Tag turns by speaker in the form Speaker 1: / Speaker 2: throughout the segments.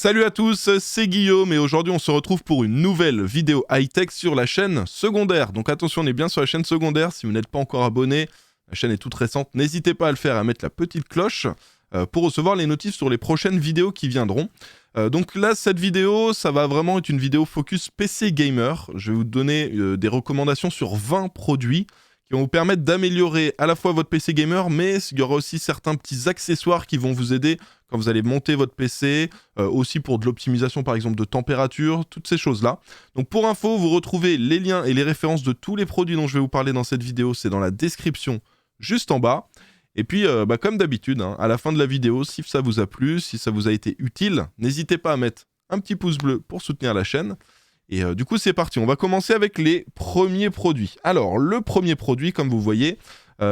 Speaker 1: Salut à tous, c'est Guillaume et aujourd'hui on se retrouve pour une nouvelle vidéo high-tech sur la chaîne secondaire. Donc attention, on est bien sur la chaîne secondaire, si vous n'êtes pas encore abonné, la chaîne est toute récente, n'hésitez pas à le faire et à mettre la petite cloche pour recevoir les notifs sur les prochaines vidéos qui viendront. Donc là, cette vidéo, ça va vraiment être une vidéo focus PC Gamer. Je vais vous donner des recommandations sur 20 produits qui vont vous permettre d'améliorer à la fois votre PC Gamer, mais il y aura aussi certains petits accessoires qui vont vous aider quand vous allez monter votre PC, aussi pour de l'optimisation par exemple de température, toutes ces choses-là. Donc pour info, vous retrouvez les liens et les références de tous les produits dont je vais vous parler dans cette vidéo, c'est dans la description juste en bas. Et puis, comme d'habitude, à la fin de la vidéo, si ça vous a plu, si ça vous a été utile, n'hésitez pas à mettre un petit pouce bleu pour soutenir la chaîne. Et du coup, c'est parti. On va commencer avec les premiers produits. Alors, le premier produit, comme vous voyez,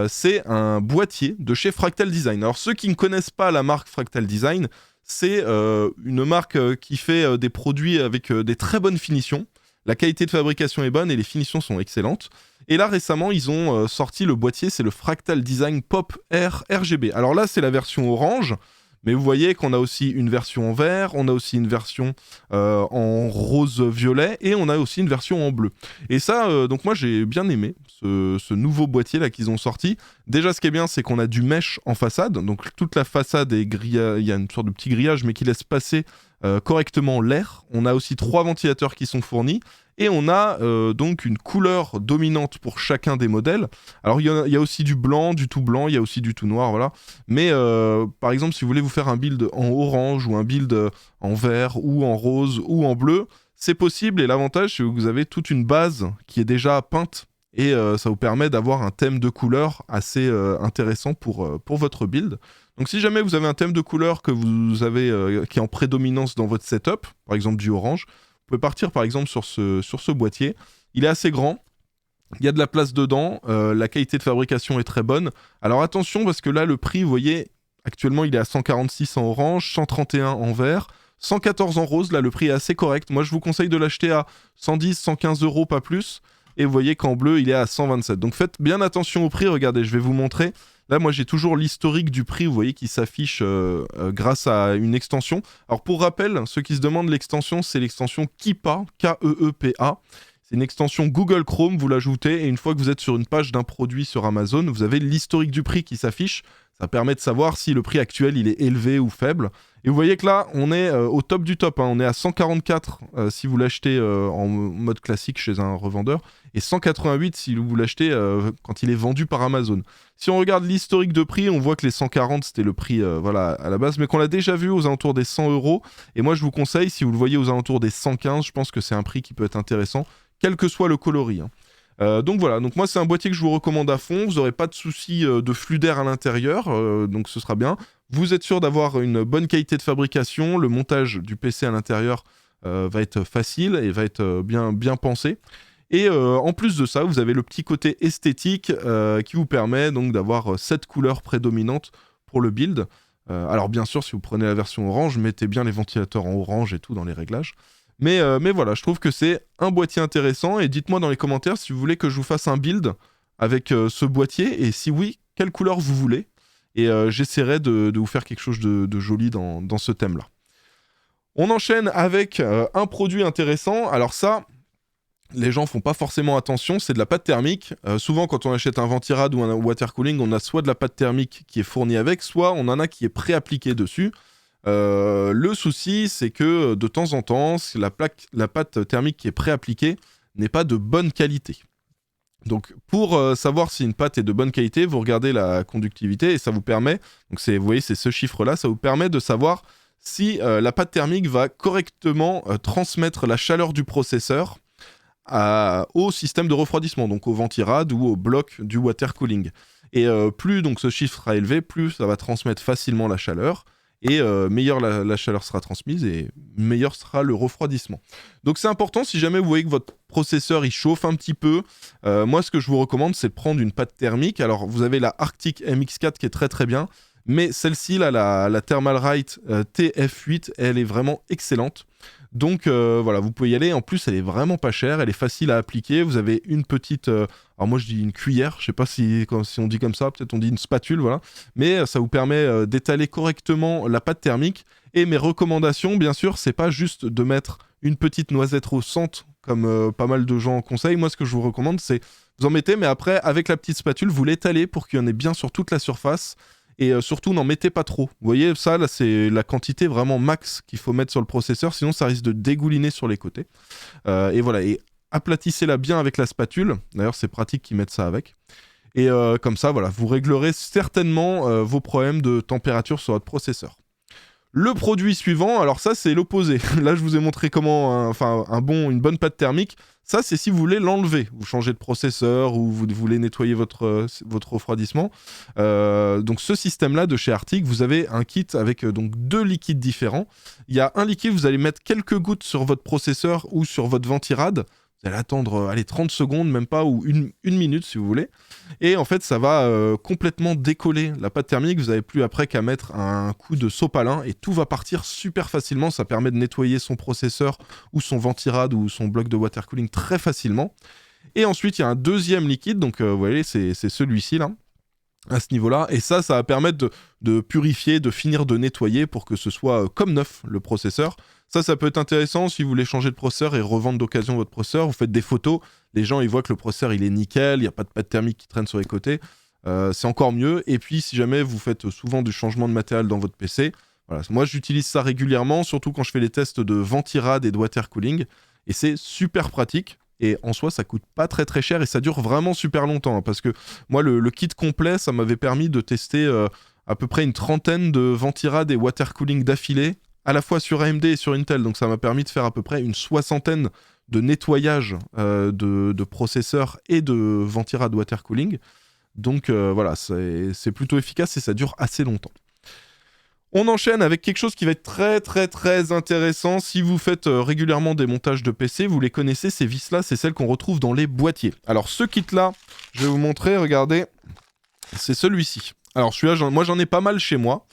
Speaker 1: c'est un boîtier de chez Fractal Design. Alors, ceux qui ne connaissent pas la marque Fractal Design, c'est une marque qui fait des produits avec des très bonnes finitions. La qualité de fabrication est bonne et les finitions sont excellentes. Et là, récemment, ils ont sorti le boîtier, c'est le Fractal Design Pop Air RGB. Alors là, c'est la version orange, mais vous voyez qu'on a aussi une version en vert, on a aussi une version en rose-violet, et on a aussi une version en bleu. Et ça, donc moi, j'ai bien aimé ce nouveau boîtier là qu'ils ont sorti. Déjà, ce qui est bien, c'est qu'on a du mesh en façade, donc toute la façade est grillée, il y a une sorte de petit grillage, mais qui laisse passer correctement l'air. On a aussi 3 ventilateurs qui sont fournis et on a donc une couleur dominante pour chacun des modèles. Alors il y a aussi du blanc, du tout blanc, il y a aussi du tout noir, voilà. Mais par exemple, si vous voulez vous faire un build en orange ou un build en vert ou en rose ou en bleu, c'est possible. Et l'avantage, c'est que vous avez toute une base qui est déjà peinte et ça vous permet d'avoir un thème de couleur assez intéressant pour votre build. Donc si jamais vous avez un thème de couleur que vous avez qui est en prédominance dans votre setup, par exemple du orange, vous pouvez partir par exemple sur ce boîtier. Il est assez grand, il y a de la place dedans, la qualité de fabrication est très bonne. Alors attention parce que là le prix, vous voyez, actuellement il est à 146 en orange, 131 en vert, 114 en rose, là le prix est assez correct. Moi je vous conseille de l'acheter à 110, 115 euros, pas plus. Et vous voyez qu'en bleu il est à 127. Donc faites bien attention au prix, regardez, je vais vous montrer. Là, moi, j'ai toujours l'historique du prix, vous voyez, qui s'affiche grâce à une extension. Alors, pour rappel, ceux qui se demandent l'extension, c'est l'extension Keepa, K-E-E-P-A. C'est une extension Google Chrome, vous l'ajoutez, et une fois que vous êtes sur une page d'un produit sur Amazon, vous avez l'historique du prix qui s'affiche. Ça permet de savoir si le prix actuel, il est élevé ou faible. Et vous voyez que là, on est au top du top. On est à 144 si vous l'achetez en mode classique chez un revendeur, et 188 si vous l'achetez quand il est vendu par Amazon. Si on regarde l'historique de prix, on voit que les 140 c'était le prix voilà, à la base, mais qu'on l'a déjà vu aux alentours des 100 euros. Et moi je vous conseille, si vous le voyez aux alentours des 115, je pense que c'est un prix qui peut être intéressant, quel que soit le coloris. Donc voilà, donc moi c'est un boîtier que je vous recommande à fond, vous n'aurez pas de soucis de flux d'air à l'intérieur, donc ce sera bien. Vous êtes sûr d'avoir une bonne qualité de fabrication, le montage du PC à l'intérieur va être facile et va être bien pensé. Et en plus de ça, vous avez le petit côté esthétique qui vous permet donc d'avoir cette couleur prédominante pour le build. Alors bien sûr, si vous prenez la version orange, mettez bien les ventilateurs en orange et tout dans les réglages. Mais voilà, je trouve que c'est un boîtier intéressant et dites-moi dans les commentaires si vous voulez que je vous fasse un build avec ce boîtier et si oui, quelle couleur vous voulez. Et j'essaierai de vous faire quelque chose de joli dans ce thème-là. On enchaîne avec un produit intéressant. Alors ça, les gens font pas forcément attention, c'est de la pâte thermique. Souvent, quand on achète un ventirad ou un water cooling, on a soit de la pâte thermique qui est fournie avec, soit on en a qui est pré-appliquée dessus. Le souci, c'est que de temps en temps, la pâte thermique qui est pré-appliquée n'est pas de bonne qualité. Donc pour savoir si une pâte est de bonne qualité, vous regardez la conductivité et ça vous permet, donc vous voyez c'est ce chiffre-là, ça vous permet de savoir si la pâte thermique va correctement transmettre la chaleur du processeur au système de refroidissement, donc au ventirad ou au bloc du water cooling. Et plus donc ce chiffre sera élevé, plus ça va transmettre facilement la chaleur. Et meilleure la chaleur sera transmise et meilleur sera le refroidissement. Donc c'est important, si jamais vous voyez que votre processeur il chauffe un petit peu, moi ce que je vous recommande c'est de prendre une pâte thermique. Alors vous avez la Arctic MX4 qui est très très bien, mais celle-ci là, la Thermalright TF8, elle est vraiment excellente. Donc voilà, vous pouvez y aller. En plus, elle est vraiment pas chère, elle est facile à appliquer. Vous avez une petite, alors moi je dis une cuillère, je sais pas si on dit comme ça, peut-être on dit une spatule, voilà. Mais ça vous permet d'étaler correctement la pâte thermique Et mes recommandations, bien sûr, c'est pas juste de mettre une petite noisette au centre, comme pas mal de gens conseillent. Moi, ce que je vous recommande, c'est vous en mettez, mais après, avec la petite spatule, vous l'étalez pour qu'il y en ait bien sur toute la surface. Et surtout, n'en mettez pas trop. Vous voyez, ça, là, c'est la quantité vraiment max qu'il faut mettre sur le processeur, sinon ça risque de dégouliner sur les côtés. Et voilà, et aplatissez-la bien avec la spatule. D'ailleurs, c'est pratique qu'ils mettent ça avec. Et comme ça, voilà, vous réglerez certainement vos problèmes de température sur votre processeur. Le produit suivant, alors ça c'est l'opposé. Là je vous ai montré comment, une bonne pâte thermique. Ça c'est si vous voulez l'enlever. Vous changez de processeur ou vous voulez nettoyer votre refroidissement. Donc ce système-là de chez Arctic, vous avez un kit avec donc 2 liquides différents. Il y a un liquide, vous allez mettre quelques gouttes sur votre processeur ou sur votre ventirad. Vous allez attendre 30 secondes, même pas, ou une minute si vous voulez. Et en fait, ça va complètement décoller la pâte thermique. Vous n'avez plus après qu'à mettre un coup de sopalin et tout va partir super facilement. Ça permet de nettoyer son processeur ou son ventirad ou son bloc de water cooling très facilement. Et ensuite, il y a un deuxième liquide. Donc, vous voyez, c'est celui-ci là, à ce niveau-là. Et ça va permettre de purifier, de finir de nettoyer pour que ce soit comme neuf, le processeur. Ça peut être intéressant si vous voulez changer de processeur et revendre d'occasion votre processeur. Vous faites des photos, les gens ils voient que le processeur il est nickel, il n'y a pas de pâte thermique qui traîne sur les côtés. C'est encore mieux. Et puis si jamais vous faites souvent du changement de matériel dans votre PC, voilà. Moi j'utilise ça régulièrement, surtout quand je fais les tests de ventirad et de water cooling. Et c'est super pratique. Et en soi, ça coûte pas très très cher et ça dure vraiment super longtemps. Hein, parce que moi, le kit complet, ça m'avait permis de tester à peu près une trentaine de ventirad et water cooling d'affilée, à la fois sur AMD et sur Intel. Donc ça m'a permis de faire à peu près une soixantaine de nettoyages de processeurs et de ventirad water cooling. Donc voilà, c'est plutôt efficace et ça dure assez longtemps. On enchaîne avec quelque chose qui va être très très très intéressant. Si vous faites régulièrement des montages de PC, vous les connaissez, ces vis-là, c'est celles qu'on retrouve dans les boîtiers. Alors ce kit-là, je vais vous montrer, regardez, c'est celui-ci. Alors celui-là, moi j'en ai pas mal chez moi.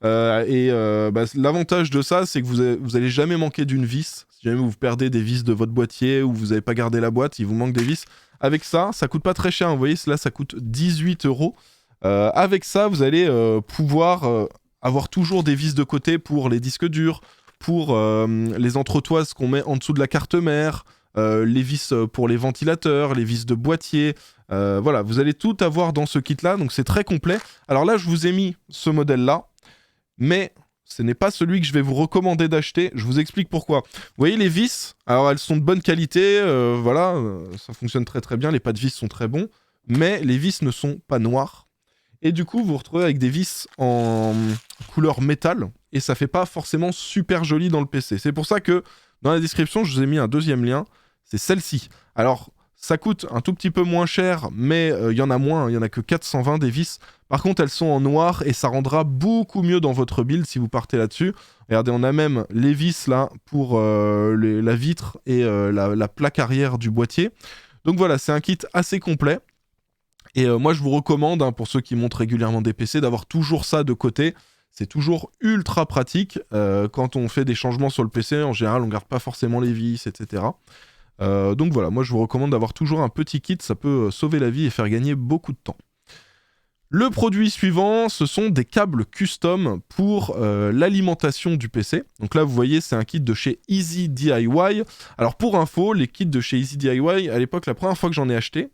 Speaker 1: L'avantage de ça, c'est que vous allez jamais manquer d'une vis. Si jamais vous perdez des vis de votre boîtier ou vous n'avez pas gardé la boîte, il vous manque des vis. Avec ça coûte pas très cher. Vous voyez, là, ça coûte 18 €. Avec ça, vous allez pouvoir avoir toujours des vis de côté pour les disques durs, pour les entretoises qu'on met en dessous de la carte mère, les vis pour les ventilateurs, les vis de boîtier. Voilà, vous allez tout avoir dans ce kit-là, donc c'est très complet. Alors là, je vous ai mis ce modèle-là, mais ce n'est pas celui que je vais vous recommander d'acheter. Je vous explique pourquoi. Vous voyez les vis, alors elles sont de bonne qualité, ça fonctionne très très bien, les pas de vis sont très bons, mais les vis ne sont pas noires. Et du coup, vous vous retrouvez avec des vis en couleur métal, et ça fait pas forcément super joli dans le PC. C'est pour ça que dans la description, je vous ai mis un deuxième lien, c'est celle-ci. Alors, ça coûte un tout petit peu moins cher, mais il y en a moins, il y en a que 420 des vis. Par contre, elles sont en noir, et ça rendra beaucoup mieux dans votre build si vous partez là-dessus. Regardez, on a même les vis là, pour la vitre et la plaque arrière du boîtier. Donc voilà, c'est un kit assez complet. Et moi, je vous recommande, hein, pour ceux qui montent régulièrement des PC, d'avoir toujours ça de côté. C'est toujours ultra pratique. Quand on fait des changements sur le PC, en général, on ne garde pas forcément les vis, etc. Donc voilà, moi, je vous recommande d'avoir toujours un petit kit. Ça peut sauver la vie et faire gagner beaucoup de temps. Le produit suivant, ce sont des câbles custom pour l'alimentation du PC. Donc là, vous voyez, c'est un kit de chez Easy DIY. Alors pour info, les kits de chez Easy DIY, à l'époque, la première fois que je l'ai acheté,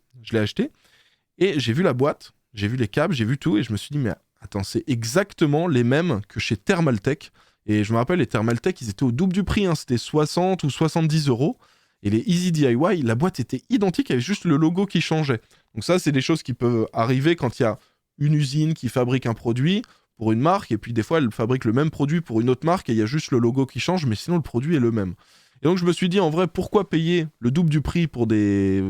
Speaker 1: et j'ai vu la boîte, j'ai vu les câbles, j'ai vu tout, et je me suis dit, mais attends, c'est exactement les mêmes que chez Thermaltake. Et je me rappelle, les Thermaltake, ils étaient au double du prix, hein, c'était 60 ou 70 €. Et les Easy DIY, la boîte était identique, il y avait juste le logo qui changeait. Donc ça, c'est des choses qui peuvent arriver quand il y a une usine qui fabrique un produit pour une marque, et puis des fois, elle fabrique le même produit pour une autre marque, et il y a juste le logo qui change, mais sinon, le produit est le même. Et donc je me suis dit, en vrai, pourquoi payer le double du prix pour des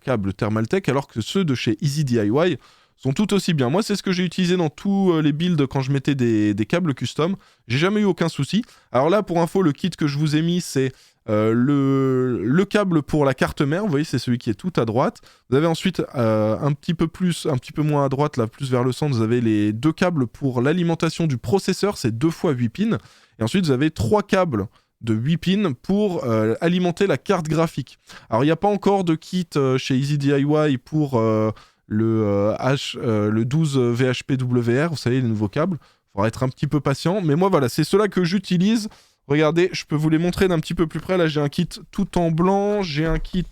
Speaker 1: câbles Thermaltake alors que ceux de chez Easy DIY sont tout aussi bien. Moi, c'est ce que j'ai utilisé dans tous les builds quand je mettais des câbles custom. J'ai jamais eu aucun souci. Alors là, pour info, le kit que je vous ai mis, c'est le câble pour la carte mère. Vous voyez, c'est celui qui est tout à droite. Vous avez ensuite un petit peu moins à droite, là, plus vers le centre, vous avez les 2 câbles pour l'alimentation du processeur. C'est 2 fois 8 pins. Et ensuite, vous avez 3 câbles de 8 pins pour alimenter la carte graphique. Alors, il n'y a pas encore de kit chez Easy DIY pour le 12 VHPWR, vous savez, les nouveaux câbles. faudra être un petit peu patient. Mais moi, voilà, c'est ceux-là que j'utilise. Regardez, je peux vous les montrer d'un petit peu plus près. Là, j'ai un kit tout en blanc, j'ai un kit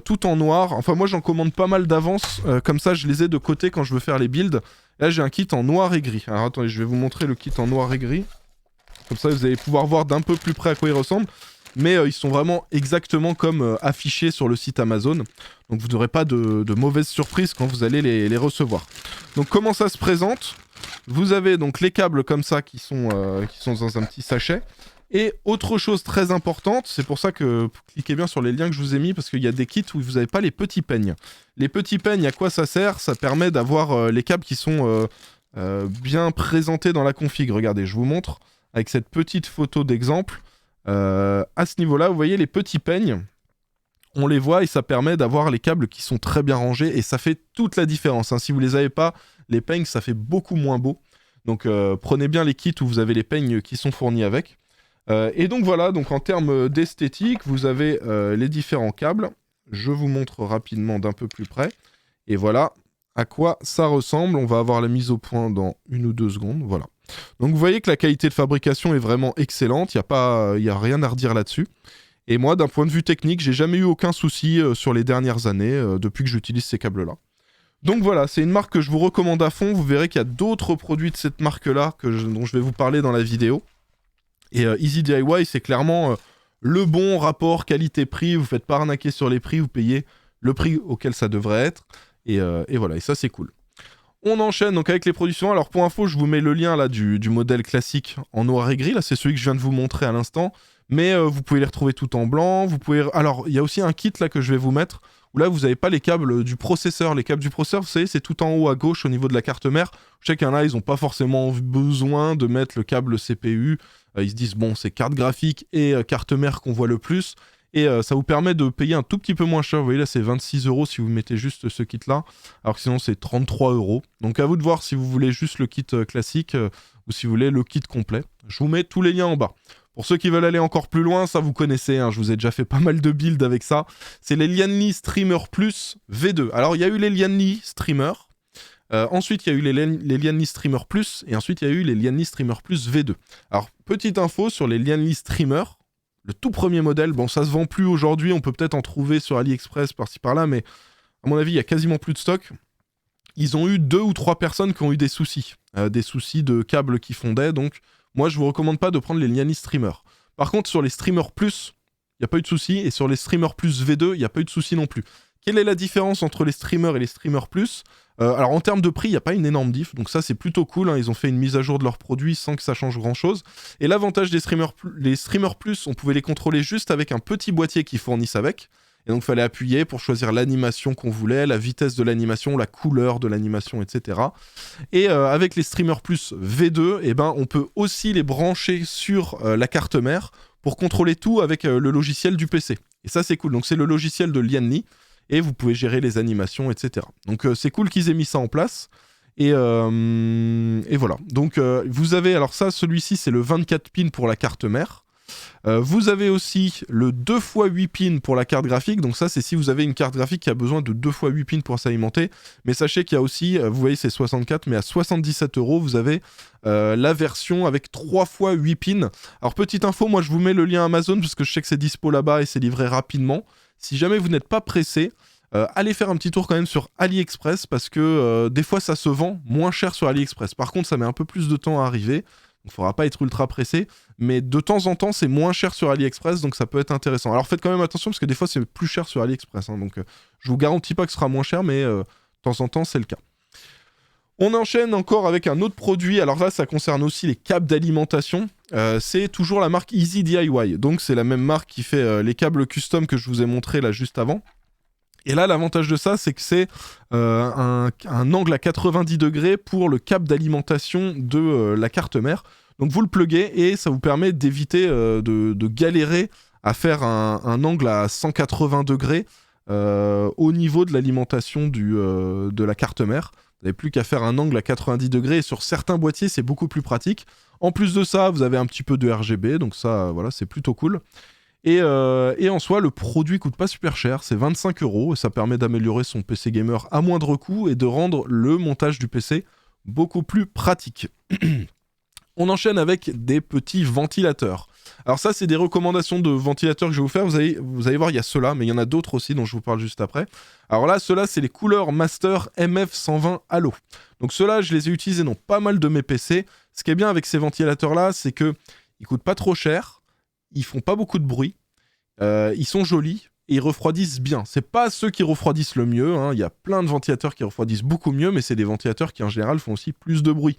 Speaker 1: tout en noir. Enfin, moi, j'en commande pas mal d'avance. Comme ça, je les ai de côté quand je veux faire les builds. Là, j'ai un kit en noir et gris. Alors, attendez, je vais vous montrer le kit en noir et gris. Comme ça, vous allez pouvoir voir d'un peu plus près à quoi il ressemble. Mais ils sont vraiment exactement comme affichés sur le site Amazon. Donc, vous n'aurez pas de mauvaises surprises quand vous allez les recevoir. Donc, comment ça se présente ? Vous avez donc les câbles comme ça qui sont dans un petit sachet. Et autre chose très importante, c'est pour ça que cliquez bien sur les liens que je vous ai mis, parce qu'il y a des kits où vous n'avez pas les petits peignes. Les petits peignes, à quoi ça sert ? Ça permet d'avoir les câbles qui sont bien présentés dans la config. Regardez, je vous montre avec cette petite photo d'exemple. À ce niveau-là, vous voyez les petits peignes, on les voit et ça permet d'avoir les câbles qui sont très bien rangés et ça fait toute la différence. Hein. Si vous les avez pas, les peignes, ça fait beaucoup moins beau. Donc prenez bien les kits où vous avez les peignes qui sont fournis avec. Et donc voilà, donc en termes d'esthétique, vous avez les différents câbles. Je vous montre rapidement d'un peu plus près. Et voilà à quoi ça ressemble. On va avoir la mise au point dans 1 ou 2 secondes. Voilà. Donc vous voyez que la qualité de fabrication est vraiment excellente. Il n'y a rien à redire là-dessus. Et moi, d'un point de vue technique, j'ai jamais eu aucun souci sur les dernières années, depuis que j'utilise ces câbles-là. Donc voilà, c'est une marque que je vous recommande à fond. Vous verrez qu'il y a d'autres produits de cette marque-là dont je vais vous parler dans la vidéo. Et Easy DIY, c'est clairement le bon rapport qualité-prix. Vous ne faites pas arnaquer sur les prix, vous payez le prix auquel ça devrait être. Et voilà, et ça c'est cool. On enchaîne donc avec les produits suivants. Alors pour info, je vous mets le lien là du modèle classique en noir et gris. Là, c'est celui que je viens de vous montrer à l'instant. Mais vous pouvez les retrouver tout en blanc. Vous pouvez... Alors, il y a aussi un kit là que je vais vous mettre où là, vous n'avez pas les câbles du processeur. Les câbles du processeur, vous savez, c'est tout en haut à gauche au niveau de la carte mère. Je sais qu'il y en a, ils n'ont pas forcément besoin de mettre le câble CPU. Ils se disent, bon, c'est carte graphique et carte mère qu'on voit le plus. Et ça vous permet de payer un tout petit peu moins cher. Vous voyez là, c'est 26 € si vous mettez juste ce kit-là. Alors que sinon, c'est 33 €. Donc à vous de voir si vous voulez juste le kit classique ou si vous voulez le kit complet. Je vous mets tous les liens en bas. Pour ceux qui veulent aller encore plus loin, ça vous connaissez, hein, je vous ai déjà fait pas mal de builds avec ça. C'est les Lianli Streamer Plus V2. Alors il y a eu les Lianli Streamer. Ensuite, il y a eu les Lianli Streamer Plus. Et ensuite, il y a eu les Lianli Streamer Plus V2. Alors, petite info sur les Lianli Streamer. Le tout premier modèle, bon, ça se vend plus aujourd'hui. On peut peut-être en trouver sur AliExpress par-ci par-là. Mais à mon avis, il y a quasiment plus de stock. Ils ont eu 2 ou 3 personnes qui ont eu des soucis. Des soucis de câbles qui fondaient. Donc, moi, je vous recommande pas de prendre les Lianli Streamer. Par contre, sur les Streamer Plus, il n'y a pas eu de soucis. Et sur les Streamer Plus V2, il n'y a pas eu de soucis non plus. Quelle est la différence entre les Streamer et les Streamer Plus ? Alors en termes de prix, il n'y a pas une énorme diff, donc ça c'est plutôt cool, hein. Ils ont fait une mise à jour de leurs produits sans que ça change grand chose. Et l'avantage des les Streamer Plus, on pouvait les contrôler juste avec un petit boîtier qu'ils fournissent avec. Et donc il fallait appuyer pour choisir l'animation qu'on voulait, la vitesse de l'animation, la couleur de l'animation, etc. Et avec les Streamer Plus V2, eh ben, on peut aussi les brancher sur la carte mère pour contrôler tout avec le logiciel du PC. Et ça c'est cool, donc c'est le logiciel de Lianli. Et vous pouvez gérer les animations, etc. Donc c'est cool qu'ils aient mis ça en place. Et voilà. Donc vous avez, alors ça, celui-ci, c'est le 24 pins pour la carte mère. Vous avez aussi le 2x8 pins pour la carte graphique. Donc ça, c'est si vous avez une carte graphique qui a besoin de 2x8 pins pour s'alimenter. Mais sachez qu'il y a aussi, vous voyez, c'est 64, mais à 77 €, vous avez la version avec 3x8 pins. Alors petite info, moi je vous mets le lien Amazon parce que je sais que c'est dispo là-bas et c'est livré rapidement. Si jamais vous n'êtes pas pressé, allez faire un petit tour quand même sur AliExpress parce que des fois ça se vend moins cher sur AliExpress. Par contre, ça met un peu plus de temps à arriver. Donc il ne faudra pas être ultra pressé. Mais de temps en temps, c'est moins cher sur AliExpress, donc ça peut être intéressant. Alors faites quand même attention parce que des fois, c'est plus cher sur AliExpress. Hein, donc je vous garantis pas que ce sera moins cher, mais de temps en temps, c'est le cas. On enchaîne encore avec un autre produit. Alors là, ça concerne aussi les câbles d'alimentation. C'est toujours la marque Easy DIY. Donc c'est la même marque qui fait les câbles custom que je vous ai montré là juste avant. Et là, l'avantage de ça, c'est que c'est un angle à 90 degrés pour le câble d'alimentation de la carte mère. Donc vous le pluguez et ça vous permet d'éviter de galérer à faire un angle à 180 degrés au niveau de l'alimentation de la carte mère. Vous n'avez plus qu'à faire un angle à 90 degrés et sur certains boîtiers, c'est beaucoup plus pratique. En plus de ça, vous avez un petit peu de RGB, donc ça, voilà, c'est plutôt cool. Et en soi, le produit coûte pas super cher, c'est 25 €, et ça permet d'améliorer son PC gamer à moindre coût et de rendre le montage du PC beaucoup plus pratique. On enchaîne avec des petits ventilateurs. Alors ça, c'est des recommandations de ventilateurs que je vais vous faire. Vous allez voir, il y a ceux-là, mais il y en a d'autres aussi dont je vous parle juste après. Alors là, ceux-là, c'est les Cooler Master MF120 Halo. Donc ceux-là, je les ai utilisés dans pas mal de mes PC. Ce qui est bien avec ces ventilateurs-là, c'est qu'ils coûtent pas trop cher, ils font pas beaucoup de bruit, ils sont jolis et ils refroidissent bien. C'est pas ceux qui refroidissent le mieux, hein. Il y a plein de ventilateurs qui refroidissent beaucoup mieux, mais c'est des ventilateurs qui en général font aussi plus de bruit.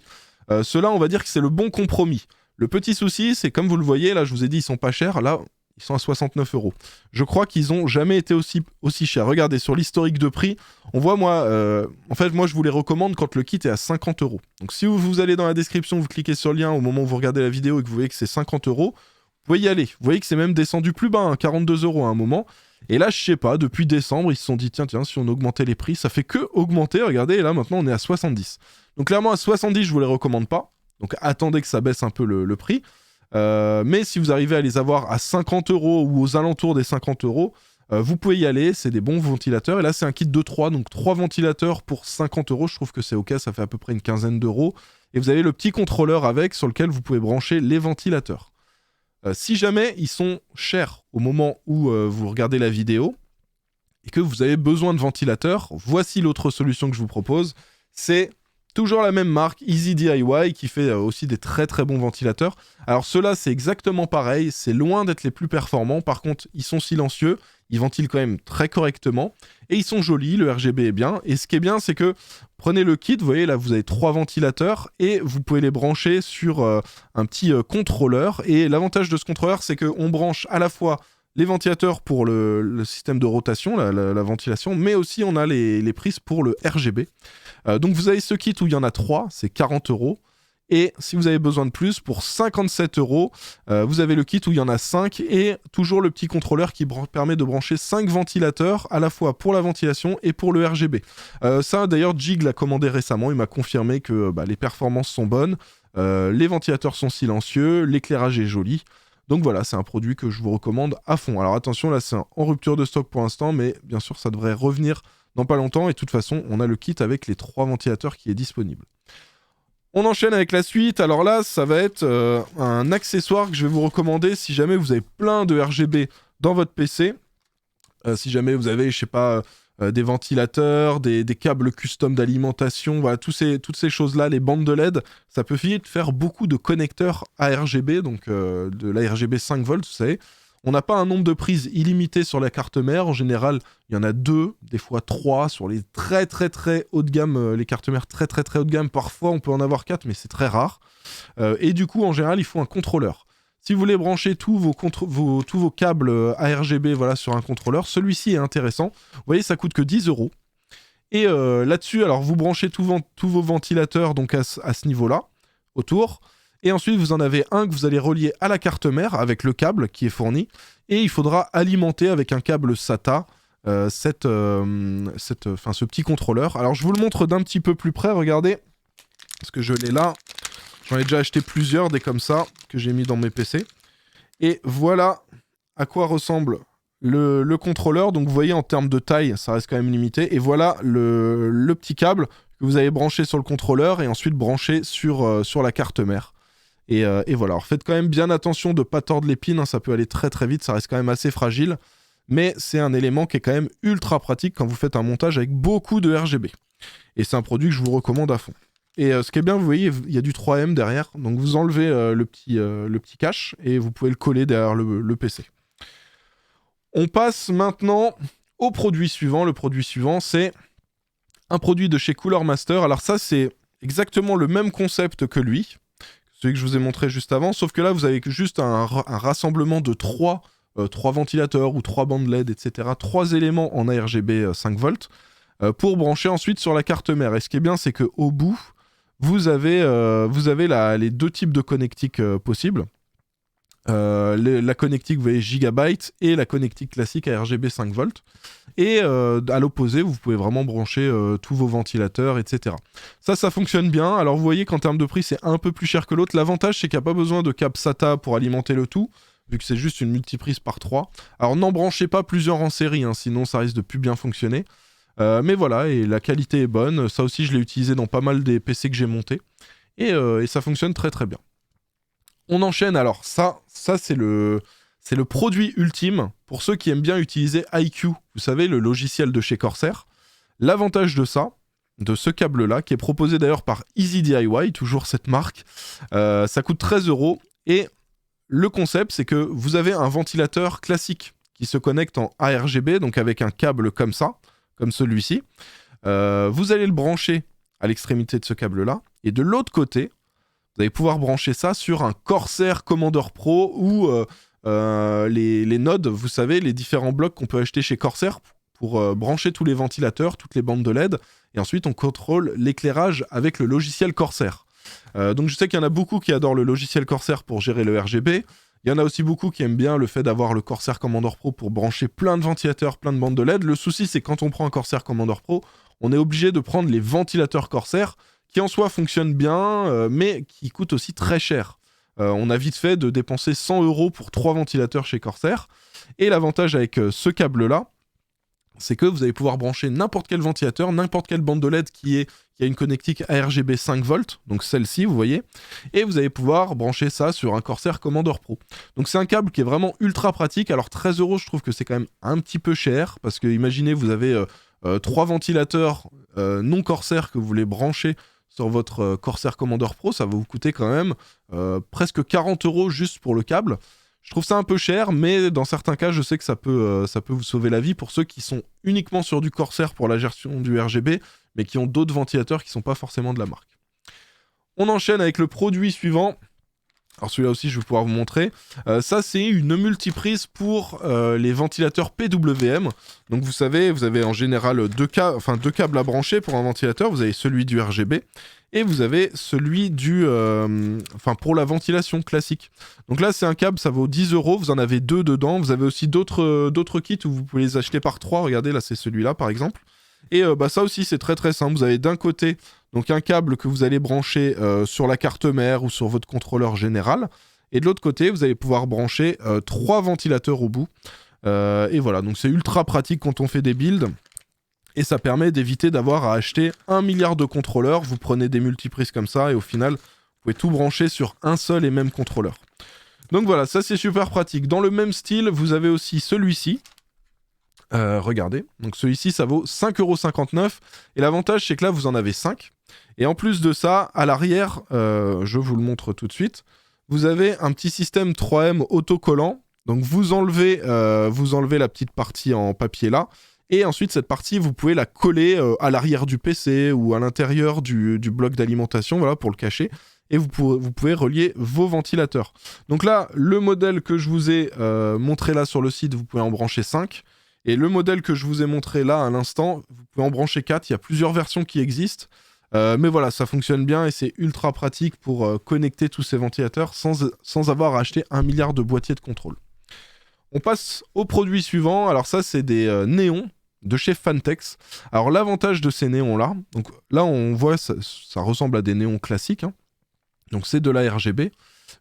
Speaker 1: Ceux-là, on va dire que c'est le bon compromis. Le petit souci, c'est comme vous le voyez, là je vous ai dit ils sont pas chers, là ils sont à 69 €. Je crois qu'ils ont jamais été aussi chers. Regardez, sur l'historique de prix, on voit moi, en fait moi je vous les recommande quand le kit est à 50 €. Donc si vous allez dans la description, vous cliquez sur le lien au moment où vous regardez la vidéo et que vous voyez que c'est 50 €, vous pouvez y aller. Vous voyez que c'est même descendu plus bas, hein, 42 € à un moment. Et là, je sais pas, depuis décembre, ils se sont dit, tiens, si on augmentait les prix, ça fait que augmenter, regardez, et là, maintenant, on est à 70. Donc clairement, à 70, je vous les recommande pas. Donc attendez que ça baisse un peu le prix. Mais si vous arrivez à les avoir à 50 € ou aux alentours des 50 €, vous pouvez y aller, c'est des bons ventilateurs. Et là, c'est un kit de 3, donc 3 ventilateurs pour 50 €. Je trouve que c'est ok, ça fait à peu près une quinzaine d'euros. Et vous avez le petit contrôleur avec, sur lequel vous pouvez brancher les ventilateurs. Si jamais ils sont chers au moment où vous regardez la vidéo et que vous avez besoin de ventilateurs, voici l'autre solution que je vous propose. C'est toujours la même marque, Easy DIY, qui fait aussi des très très bons ventilateurs. Alors ceux-là, c'est exactement pareil, c'est loin d'être les plus performants. Par contre, ils sont silencieux, ils ventilent quand même très correctement et ils sont jolis, le RGB est bien. Et ce qui est bien, c'est que prenez le kit, vous voyez là, vous avez 3 ventilateurs et vous pouvez les brancher sur un petit contrôleur. Et l'avantage de ce contrôleur, c'est qu'on branche à la fois les ventilateurs pour le système de rotation, la ventilation, mais aussi on a les prises pour le RGB. Donc vous avez ce kit où il y en a 3, c'est 40 €. Et si vous avez besoin de plus, pour 57 €, vous avez le kit où il y en a 5 et toujours le petit contrôleur qui permet de brancher 5 ventilateurs à la fois pour la ventilation et pour le RGB. Ça d'ailleurs, Jig l'a commandé récemment, il m'a confirmé que les performances sont bonnes, les ventilateurs sont silencieux, l'éclairage est joli. Donc voilà, c'est un produit que je vous recommande à fond. Alors attention, là c'est en rupture de stock pour l'instant, mais bien sûr ça devrait revenir dans pas longtemps. Et de toute façon, on a le kit avec les 3 ventilateurs qui est disponible. On enchaîne avec la suite. Alors là, ça va être un accessoire que je vais vous recommander si jamais vous avez plein de RGB dans votre PC. Si jamais vous avez, je sais pas, des ventilateurs, des câbles custom d'alimentation, voilà, toutes ces choses-là, les bandes de LED, ça peut finir de faire beaucoup de connecteurs ARGB, donc de l'ARGB 5 volts, vous savez. On n'a pas un nombre de prises illimité sur la carte mère. En général, il y en a 2, des fois 3 sur les très très très haut de gamme, les cartes mères très très très haut de gamme. Parfois, on peut en avoir 4, mais c'est très rare. Et du coup, en général, il faut un contrôleur. Si vous voulez brancher tous vos câbles ARGB voilà, sur un contrôleur, celui-ci est intéressant. Vous voyez, ça coûte que 10 €. Et là-dessus, alors vous branchez tous vos ventilateurs donc à ce niveau-là, autour. Et ensuite, vous en avez un que vous allez relier à la carte mère avec le câble qui est fourni. Et il faudra alimenter avec un câble SATA ce petit contrôleur. Alors, je vous le montre d'un petit peu plus près, regardez. Parce que je l'ai là. J'en ai déjà acheté plusieurs, des comme ça, que j'ai mis dans mes PC. Et voilà à quoi ressemble le contrôleur. Donc, vous voyez, en termes de taille, ça reste quand même limité. Et voilà le petit câble que vous allez brancher sur le contrôleur et ensuite brancher sur la carte mère. Et voilà, alors faites quand même bien attention de ne pas tordre les pins, hein, ça peut aller très très vite, ça reste quand même assez fragile, mais c'est un élément qui est quand même ultra pratique quand vous faites un montage avec beaucoup de RGB. Et c'est un produit que je vous recommande à fond. Et ce qui est bien, vous voyez, il y a du 3M derrière, donc vous enlevez le petit cache et vous pouvez le coller derrière le PC. On passe maintenant au produit suivant. Le produit suivant, c'est un produit de chez Cooler Master. Alors ça, c'est exactement le même concept que lui, celui que je vous ai montré juste avant, sauf que là, vous avez juste un rassemblement de 3 ventilateurs ou 3 bandes LED, etc. 3 éléments en ARGB 5 volts pour brancher ensuite sur la carte mère. Et ce qui est bien, c'est qu'au bout, vous avez les 2 types de connectiques possibles. La connectique, vous voyez, Gigabyte et la connectique classique à RGB 5 volts. Et à l'opposé, vous pouvez vraiment brancher tous vos ventilateurs, etc. Ça fonctionne bien. Alors vous voyez qu'en termes de prix, c'est un peu plus cher que l'autre. L'avantage, c'est qu'il n'y a pas besoin de câble SATA pour alimenter le tout, vu que c'est juste une multiprise par 3. Alors n'en branchez pas plusieurs en série, hein, sinon ça risque de plus bien fonctionner. Mais voilà, et la qualité est bonne. Ça aussi, je l'ai utilisé dans pas mal des PC que j'ai montés. Et ça fonctionne très très bien. On enchaîne, alors ça c'est le produit ultime pour ceux qui aiment bien utiliser iQ, vous savez, le logiciel de chez Corsair. L'avantage de ça, de ce câble-là, qui est proposé d'ailleurs par Easy DIY, toujours cette marque, ça coûte 13 €. Et le concept, c'est que vous avez un ventilateur classique qui se connecte en ARGB, donc avec un câble comme ça, comme celui-ci. Vous allez le brancher à l'extrémité de ce câble-là. Et de l'autre côté, vous allez pouvoir brancher ça sur un Corsair Commander Pro ou les nodes, vous savez, les différents blocs qu'on peut acheter chez Corsair pour brancher tous les ventilateurs, toutes les bandes de LED. Et ensuite, on contrôle l'éclairage avec le logiciel Corsair. Donc je sais qu'il y en a beaucoup qui adorent le logiciel Corsair pour gérer le RGB. Il y en a aussi beaucoup qui aiment bien le fait d'avoir le Corsair Commander Pro pour brancher plein de ventilateurs, plein de bandes de LED. Le souci, c'est quand on prend un Corsair Commander Pro, on est obligé de prendre les ventilateurs Corsair qui en soi fonctionnent bien, mais qui coûtent aussi très cher. On a vite fait de dépenser 100 € pour 3 ventilateurs chez Corsair. Et l'avantage avec ce câble-là, c'est que vous allez pouvoir brancher n'importe quel ventilateur, n'importe quelle bande de LED qui a une connectique ARGB 5 volts, donc celle-ci, vous voyez, et vous allez pouvoir brancher ça sur un Corsair Commander Pro. Donc c'est un câble qui est vraiment ultra pratique. Alors 13 €, je trouve que c'est quand même un petit peu cher, parce que imaginez, vous avez 3 ventilateurs non Corsair que vous voulez brancher sur votre Corsair Commander Pro, ça va vous coûter quand même presque 40 € juste pour le câble. Je trouve ça un peu cher, mais dans certains cas, je sais que ça peut vous sauver la vie pour ceux qui sont uniquement sur du Corsair pour la gestion du RGB, mais qui ont d'autres ventilateurs qui ne sont pas forcément de la marque. On enchaîne avec le produit suivant. Alors celui-là aussi, je vais pouvoir vous montrer. Ça, c'est une multiprise pour les ventilateurs PWM. Donc vous savez, vous avez en général deux câbles à brancher pour un ventilateur. Vous avez celui du RGB et vous avez celui pour la ventilation classique. Donc là, c'est un câble, ça vaut 10 €. Vous en avez deux dedans. Vous avez aussi d'autres kits où vous pouvez les acheter par 3. Regardez, là, c'est celui-là, par exemple. Et ça aussi, c'est très très simple. Vous avez d'un côté donc un câble que vous allez brancher sur la carte mère ou sur votre contrôleur général. Et de l'autre côté, vous allez pouvoir brancher 3 ventilateurs au bout. Et voilà, donc c'est ultra pratique quand on fait des builds. Et ça permet d'éviter d'avoir à acheter 1 milliard de contrôleurs. Vous prenez des multiprises comme ça et au final, vous pouvez tout brancher sur un seul et même contrôleur. Donc voilà, ça c'est super pratique. Dans le même style, vous avez aussi celui-ci. Regardez, donc celui-ci ça vaut 5,59 € et l'avantage c'est que là vous en avez 5 et en plus de ça à l'arrière, je vous le montre tout de suite, vous avez un petit système 3M autocollant, donc vous enlevez la petite partie en papier là et ensuite cette partie vous pouvez la coller à l'arrière du PC ou à l'intérieur du bloc d'alimentation, voilà, pour le cacher. Et vous pouvez relier vos ventilateurs. Donc là, le modèle que je vous ai montré là sur le site, vous pouvez en brancher 5. Et le modèle que je vous ai montré là à l'instant, vous pouvez en brancher 4, il y a plusieurs versions qui existent. Mais voilà, ça fonctionne bien et c'est ultra pratique pour connecter tous ces ventilateurs sans avoir à acheter 1 milliard de boîtiers de contrôle. On passe au produit suivant. Alors ça, c'est des néons de chez Phanteks. Alors l'avantage de ces néons-là, donc là on voit, ça ressemble à des néons classiques, hein. Donc c'est de la RGB.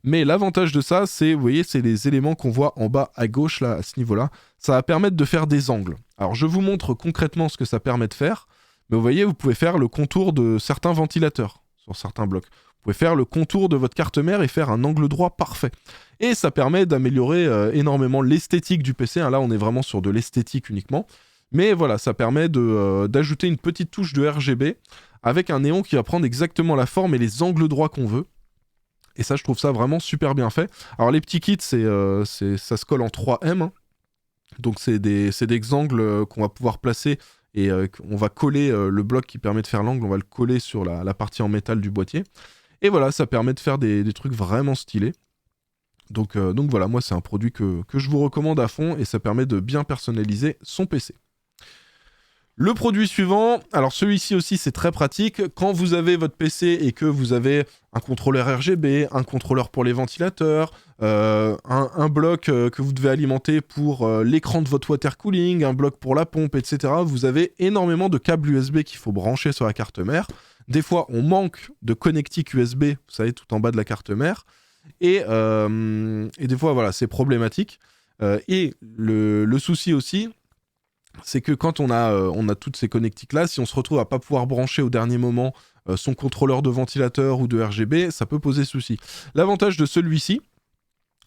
Speaker 1: Mais l'avantage de ça, c'est, vous voyez, c'est les éléments qu'on voit en bas à gauche, là, à ce niveau-là. Ça va permettre de faire des angles. Alors, je vous montre concrètement ce que ça permet de faire. Mais vous voyez, vous pouvez faire le contour de certains ventilateurs sur certains blocs. Vous pouvez faire le contour de votre carte mère et faire un angle droit parfait. Et ça permet d'améliorer énormément l'esthétique du PC. Hein. Là, on est vraiment sur de l'esthétique uniquement. Mais voilà, ça permet d'ajouter une petite touche de RGB avec un néon qui va prendre exactement la forme et les angles droits qu'on veut. Et ça, je trouve ça vraiment super bien fait. Alors, les petits kits, ça se colle en 3M. Hein. Donc, c'est des angles qu'on va pouvoir placer et on va coller le bloc qui permet de faire l'angle. On va le coller sur la partie en métal du boîtier. Et voilà, ça permet de faire des trucs vraiment stylés. Donc voilà, moi, c'est un produit que je vous recommande à fond et ça permet de bien personnaliser son PC. Le produit suivant, alors celui-ci aussi c'est très pratique, quand vous avez votre PC et que vous avez un contrôleur RGB, un contrôleur pour les ventilateurs, un bloc que vous devez alimenter pour l'écran de votre water cooling, un bloc pour la pompe, etc. Vous avez énormément de câbles USB qu'il faut brancher sur la carte mère. Des fois on manque de connectique USB, vous savez, tout en bas de la carte mère, et des fois voilà, c'est problématique. Et le souci aussi, c'est que quand on a toutes ces connectiques-là, si on se retrouve à pas pouvoir brancher au dernier moment son contrôleur de ventilateur ou de RGB, ça peut poser souci. L'avantage de celui-ci,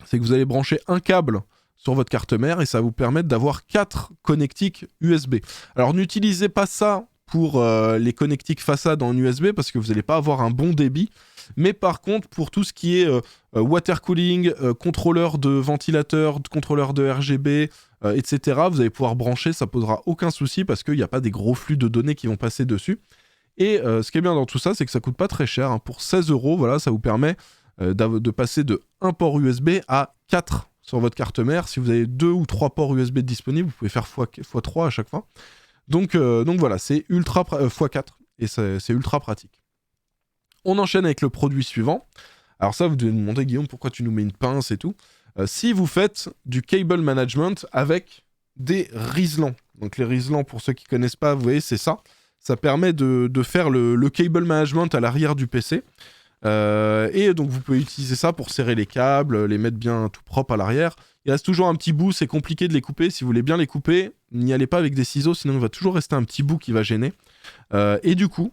Speaker 1: c'est que vous allez brancher un câble sur votre carte mère et ça va vous permettre d'avoir 4 connectiques USB. Alors n'utilisez pas ça pour les connectiques façade en USB parce que vous n'allez pas avoir un bon débit. Mais par contre, pour tout ce qui est water cooling, contrôleur de ventilateur, contrôleur de RGB, etc., vous allez pouvoir brancher, ça posera aucun souci parce qu'il n'y a pas des gros flux de données qui vont passer dessus. Et ce qui est bien dans tout ça, c'est que ça coûte pas très cher. Hein. Pour 16 €, voilà, ça vous permet de passer de 1 port USB à 4 sur votre carte mère. Si vous avez 2 ou 3 ports USB disponibles, vous pouvez faire x3 à chaque fois. Donc voilà, c'est ultra x4 et c'est ultra pratique. On enchaîne avec le produit suivant. Alors ça, vous devez me demander, Guillaume, pourquoi tu nous mets une pince et tout. Si vous faites du cable management avec des riselants. Donc les riselants, pour ceux qui ne connaissent pas, vous voyez, c'est ça. Ça permet de faire le cable management à l'arrière du PC. Et donc vous pouvez utiliser ça pour serrer les câbles, les mettre bien tout propre à l'arrière. Il reste toujours un petit bout, c'est compliqué de les couper. Si vous voulez bien les couper, n'y allez pas avec des ciseaux, sinon il va toujours rester un petit bout qui va gêner. Et du coup,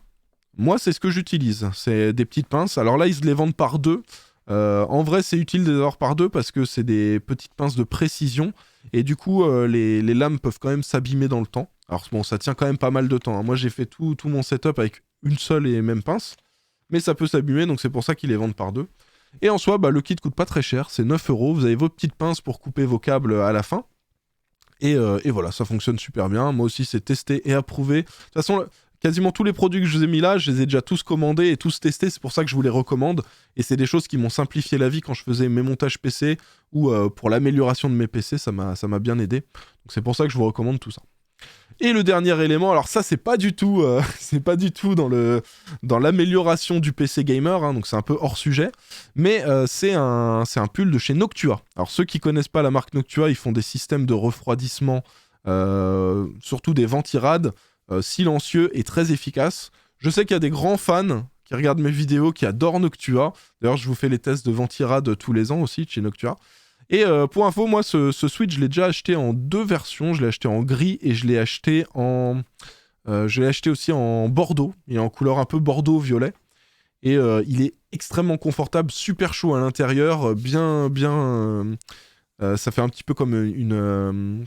Speaker 1: moi c'est ce que j'utilise, c'est des petites pinces. Alors là, ils se les vendent par 2. En vrai, c'est utile de les avoir par 2 parce que c'est des petites pinces de précision. Et du coup, les lames peuvent quand même s'abîmer dans le temps. Alors bon, ça tient quand même pas mal de temps. Hein. Moi, j'ai fait tout mon setup avec une seule et même pince. Mais ça peut s'abîmer, donc c'est pour ça qu'ils les vendent par 2. Et en soi, le kit coûte pas très cher, c'est 9 €. Vous avez vos petites pinces pour couper vos câbles à la fin. Et voilà, ça fonctionne super bien. Moi aussi, c'est testé et approuvé. De toute façon, quasiment tous les produits que je vous ai mis là, je les ai déjà tous commandés et tous testés. C'est pour ça que je vous les recommande. Et c'est des choses qui m'ont simplifié la vie quand je faisais mes montages PC ou pour l'amélioration de mes PC, ça m'a bien aidé. Donc c'est pour ça que je vous recommande tout ça. Et le dernier élément, alors ça c'est pas du tout dans l'amélioration du PC gamer, hein, donc c'est un peu hors sujet, mais c'est un pull de chez Noctua. Alors ceux qui connaissent pas la marque Noctua, ils font des systèmes de refroidissement, surtout des ventirades, silencieux et très efficaces. Je sais qu'il y a des grands fans qui regardent mes vidéos, qui adorent Noctua. D'ailleurs je vous fais les tests de ventirades tous les ans aussi de chez Noctua. Et pour info, moi, ce Switch, je l'ai déjà acheté en 2 versions. Je l'ai acheté en gris et je l'ai acheté aussi en bordeaux. Il est en couleur un peu bordeaux-violet. Et il est extrêmement confortable, super chaud à l'intérieur, ça fait un petit peu comme une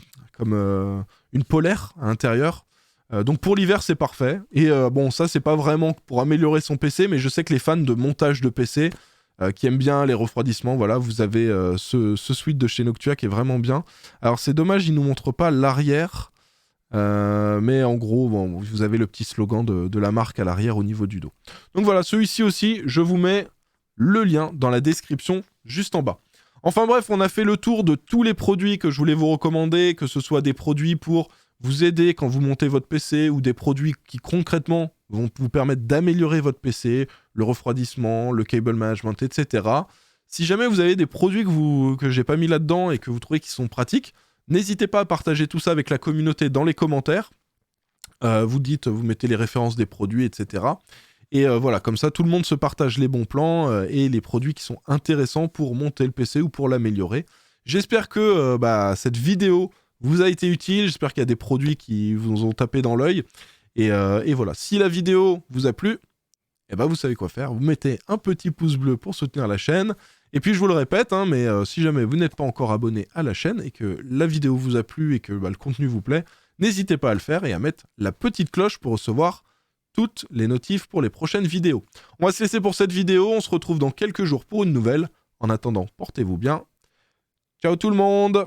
Speaker 1: polaire à l'intérieur. Donc pour l'hiver, c'est parfait. Et bon, ça, c'est pas vraiment pour améliorer son PC, mais je sais que les fans de montage de PC... qui aiment bien les refroidissements, voilà, vous avez ce suite de chez Noctua qui est vraiment bien. Alors c'est dommage, il nous montre pas l'arrière, mais en gros, bon, vous avez le petit slogan de la marque à l'arrière au niveau du dos. Donc voilà, celui-ci aussi, je vous mets le lien dans la description juste en bas. Enfin bref, on a fait le tour de tous les produits que je voulais vous recommander, que ce soit des produits pour vous aider quand vous montez votre PC ou des produits qui concrètement vont vous permettre d'améliorer votre PC, le refroidissement, le cable management, etc. Si jamais vous avez des produits que j'ai pas mis là-dedans et que vous trouvez qu'ils sont pratiques, n'hésitez pas à partager tout ça avec la communauté dans les commentaires. Vous mettez les références des produits, etc. Et voilà, comme ça, tout le monde se partage les bons plans et les produits qui sont intéressants pour monter le PC ou pour l'améliorer. J'espère que cette vidéo vous a été utile. J'espère qu'il y a des produits qui vous ont tapé dans l'œil. Et voilà, si la vidéo vous a plu, vous savez quoi faire. Vous mettez un petit pouce bleu pour soutenir la chaîne. Et puis je vous le répète, hein, mais si jamais vous n'êtes pas encore abonné à la chaîne et que la vidéo vous a plu et que le contenu vous plaît, n'hésitez pas à le faire et à mettre la petite cloche pour recevoir toutes les notifs pour les prochaines vidéos. On va se laisser pour cette vidéo. On se retrouve dans quelques jours pour une nouvelle. En attendant, portez-vous bien. Ciao tout le monde!